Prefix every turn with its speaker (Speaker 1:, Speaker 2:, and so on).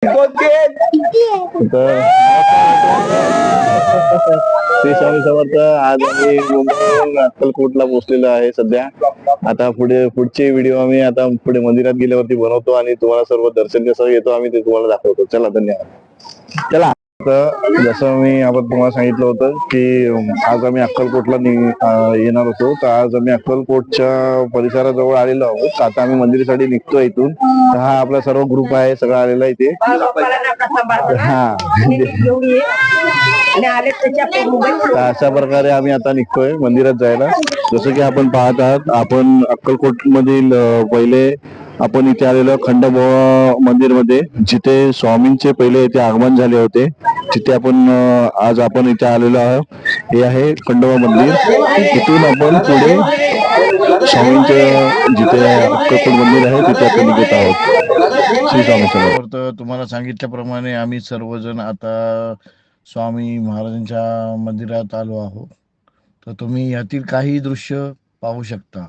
Speaker 1: तर श्री स्वामी समर्थ. आज आम्ही मुंबईहून अक्कलकोटला पोहोचलेलो आहे सध्या. आता पुढचे व्हिडिओ आम्ही आता पुढे मंदिरात गेल्यावरती बनवतो आणि तुम्हाला सर्व दर्शन कसं येतो आम्ही ते तुम्हाला दाखवतो. चला, धन्यवाद. चला. तर जसं आपण तुम्हाला सांगितलं होतं की आज आम्ही अक्कलकोटला येणार होतो. तर आज आम्ही अक्कलकोटच्या परिसराजवळ आलेलो आहोत. आता आम्ही मंदिरासाठी निघतो इथून. तर हा आपला सर्व ग्रुप आहे, सगळा आलेला इथे. हा, अशा प्रकारे आम्ही आता निघतोय मंदिरात जायला. जसं की आपण पाहत आहात, आपण अक्कलकोट मधील पहिले आपण इथे आलेलो खंडोबा मंदिर मध्ये, जिथे स्वामींचे पहिले इथे आगमन झाले होते. तिथे आज आपण इथे आलेलो आहोत. हे आहे खंडोबा मंदिर. तिथून आपण पुढे स्वामींचं जिथे अक्कलकोट मंदिर आहे तिथे आपण निघत आहोत. श्री स्वामी समर्थ. तुम्हाला सांगितल्याप्रमाणे आम्ही सर्वजण आता स्वामी महाराजांच्या मंदिरात आलो आहोत. तर तुम्ही यातील काही दृश्य पाहू शकता.